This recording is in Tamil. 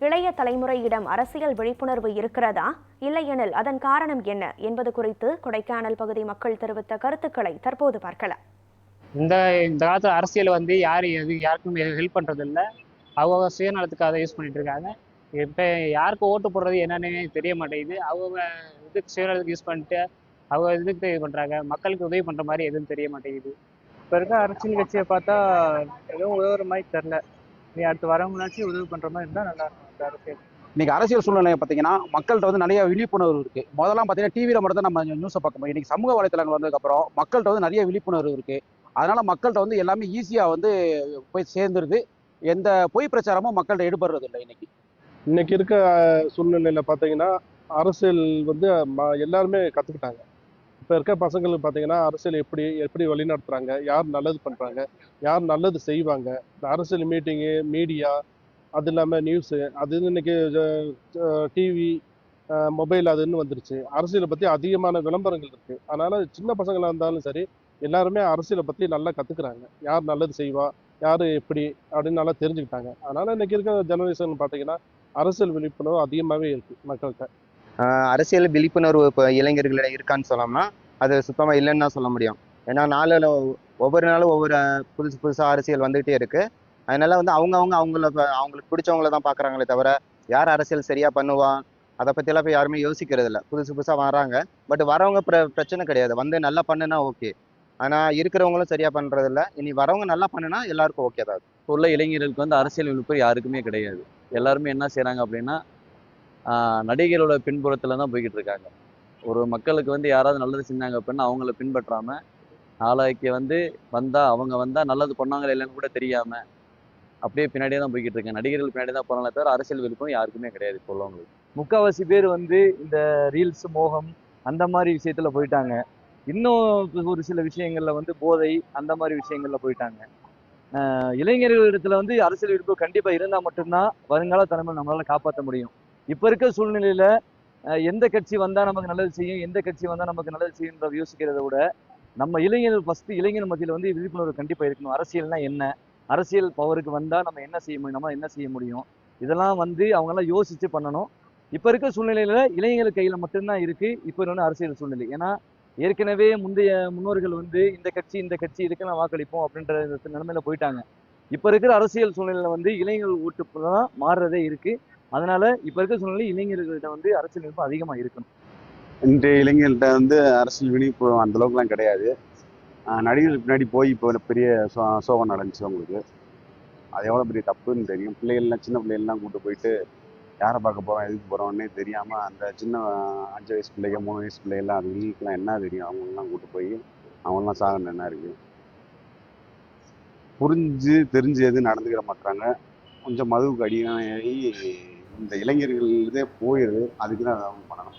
இளைய தலைமுறையிடம் அரசியல் விழிப்புணர்வு இருக்கிறதா, இல்லையெனில் அதன் காரணம் என்ன என்பது குறித்து கொடைக்கானல் பகுதி மக்கள் தெரிவித்த கருத்துக்களை தற்போது பார்க்கலாம். இந்த இந்த காலத்துல அரசியல் யாருக்கும் ஹெல்ப் பண்றது இல்லை. அவங்க சுயநலத்துக்காக யூஸ் பண்ணிட்டு இருக்காங்க. இப்போ யாருக்கு ஓட்டு போடுறது என்னன்னு தெரிய மாட்டேங்குது. அவங்க இதுக்கு சுயநலத்துக்கு யூஸ் பண்ணிட்டு அவங்க இதுக்கு இது பண்றாங்க. மக்களுக்கு உதவி பண்ற மாதிரி எதுவும் தெரிய மாட்டேங்குது. இப்போ இருக்க அரசியல் கட்சியை பார்த்தா எதுவும் உதவுற மாதிரி தெரில. நீ அடுத்து வரவங்களாச்சும் உதவி பண்ற மாதிரி இருந்தால் நல்லா இருக்கும் இந்த அரசியல். இன்னைக்கு அரசியல் சூழ்நிலை பார்த்தீங்கன்னா மக்கள்கிட்ட வந்து நிறைய விழிப்புணர்வு இருக்கு. முதல்லாம் பார்த்தீங்கன்னா டிவியில் மட்டும் தான் நம்ம நியூஸை பார்க்க முடியும். இன்னைக்கு சமூக வலைத்தளங்கள் வந்ததுக்கப்புறம் மக்கள்கிட்ட வந்து நிறைய விழிப்புணர்வு இருக்கு. அதனால மக்கள்கிட்ட வந்து எல்லாமே ஈஸியாக வந்து போய் சேர்ந்துருது. எந்த பொய் பிரச்சாரமும் மக்கள்கிட்ட எடுபடுறது இல்லை. இன்னைக்கு இருக்க சூழ்நிலையில பார்த்தீங்கன்னா அரசியல் வந்து எல்லாருமே கற்றுக்கிட்டாங்க. இப்போ இருக்க பசங்களுக்கு பார்த்தீங்கன்னா அரசியல் எப்படி எப்படி வழி நடத்துறாங்க, யார் நல்லது பண்ணுறாங்க, யார் நல்லது செய்வாங்க, இந்த அரசியல் மீட்டிங்கு, மீடியா, அது இல்லாமல் நியூஸு, அது இன்னைக்கு டிவி, மொபைல் அதுன்னு வந்துருச்சு. அரசியலை பற்றி அதிகமான விளம்பரங்கள் இருக்குது. அதனால் சின்ன பசங்களாக இருந்தாலும் சரி எல்லாருமே அரசியலை பற்றி நல்லா கற்றுக்குறாங்க. யார் நல்லது செய்வா, யார் எப்படி அப்படின்னு நல்லா தெரிஞ்சுக்கிட்டாங்க. அதனால் இன்னைக்கு இருக்க ஜெனரேஷன் பார்த்தீங்கன்னா அரசியல் விழிப்புணர்வு அதிகமாகவே இருக்குது மக்கள்கிட்ட. அரசியல் விழிப்புணர்வு இப்போ இளைஞர்களிடம் இருக்கான்னு சொல்லாமல் அது சுத்தமாக இல்லைன்னு தான் சொல்ல முடியும். ஏன்னா ஒவ்வொரு நாளும் ஒவ்வொரு புதுசாக அரசியல் வந்துகிட்டே இருக்கு. அதனால வந்து அவங்களுக்கு பிடிச்சவங்கள தான் பார்க்குறாங்களே தவிர யார் அரசியல் சரியாக பண்ணுவா அதை பற்றியெல்லாம் போய் யாருமே யோசிக்கிறது இல்லை. புதுசாக வராங்க. பட் வரவங்க பிரச்சனை கிடையாது, வந்து நல்லா பண்ணுனா ஓகே. ஆனால் இருக்கிறவங்களும் சரியாக பண்ணுறதில்ல. இனி வரவங்க நல்லா பண்ணுனா எல்லாருக்கும் ஓகே தான். இப்போ உள்ள இளைஞர்களுக்கு வந்து அரசியல் விழிப்புணர்வு யாருக்குமே கிடையாது. எல்லாருமே என்ன செய்கிறாங்க அப்படின்னா நடிகரோட பின்புறத்தில் தான் போய்கிட்டு இருக்காங்க. ஒரு மக்களுக்கு வந்து யாராவது நல்லது செஞ்சாங்க அப்படின்னா அவங்கள பின்பற்றாமல் நாளைக்கு அவங்க வந்தால் நல்லது பண்ணாங்களே இல்லைன்னு கூட தெரியாமல் அப்படியே பின்னாடியே தான் போய்கிட்டு இருக்காங்க. நடிகர்கள் பின்னாடி தான் போனாலே தவிர அரசியல் விருப்பம் யாருக்குமே கிடையாது இப்போ உள்ளவங்களுக்கு. முக்கால்வாசி பேர் இந்த ரீல்ஸ் மோகம் அந்த மாதிரி விஷயத்துல போயிட்டாங்க. இன்னும் ஒரு சில விஷயங்கள்ல போதை அந்த மாதிரி விஷயங்கள்ல போயிட்டாங்க. இளைஞர்களிடத்துல அரசியல் விருப்பம் கண்டிப்பா இருந்தால் மட்டும்தான் வருங்கால தலைமை நம்மளால காப்பாற்ற முடியும். இப்ப இருக்க சூழ்நிலையில எந்த கட்சி வந்தா நமக்கு நல்லது செய்யும், எந்த கட்சி வந்தா நமக்கு நல்லது செய்யுன்ற யோசிக்கிறத விட நம்ம இளைஞர்கள் ஃபர்ஸ்ட் இளைஞர் மத்தியில விழிப்புணர்வு கண்டிப்பா இருக்கணும். அரசியல்னா என்ன, அரசியல் பவருக்கு வந்தா நம்ம என்ன செய்ய முடியும், நம்ம என்ன செய்ய முடியும், இதெல்லாம் அவங்க எல்லாம் யோசிச்சு பண்ணணும். இப்ப இருக்க சூழ்நிலையில இளைஞர்கள் கையில மட்டும்தான் இருக்கு இப்ப அரசியல் சூழ்நிலை. ஏன்னா ஏற்கனவே முந்தைய முன்னோர்கள் இந்த கட்சி இதுக்கெல்லாம் வாக்களிப்போம் அப்படின்ற நிலைமையில போயிட்டாங்க. இப்ப இருக்கிற அரசியல் சூழ்நிலையில இளைஞர்கள் ஓட்டு தான் மாறுறதே இருக்கு. அதனால இப்ப இருக்க சூழ்நிலை இளைஞர்கள்ட்ட அரசியல் விழிப்பு அதிகமா இருக்கணும். இன்றைய இளைஞர்கள்ட்ட அரசியல் விழிப்பு அந்த அளவுக்குலாம் கிடையாது. நடிகர்களுக்கு பின்னாடி போய் இப்போ பெரிய சோகம் நடந்துச்சு அவங்களுக்கு. அது எவ்வளோ பெரிய தப்புன்னு தெரியும். சின்ன பிள்ளைகள்லாம் கூப்பிட்டு போயிட்டு யாரை பார்க்க போகிறோம், எதுக்கு போகிறோன்னே தெரியாமல் அந்த சின்ன 5 வயசு பிள்ளைங்க 3 வயசு பிள்ளைகள்லாம் அது வீட்டுக்குலாம் என்ன தெரியும், அவங்களெலாம் கூப்பிட்டு போய் அவங்களாம் சாகணும் என்ன இருக்குது. புரிஞ்சு தெரிஞ்சு எதுவும் நடந்துக்கிற மாட்டாங்க. கொஞ்சம் மதுவுக்கு அடியாகி இந்த இளைஞர்கள் இதே போயிடுது. அதுக்கு தான் அவங்க பண்ணணும்.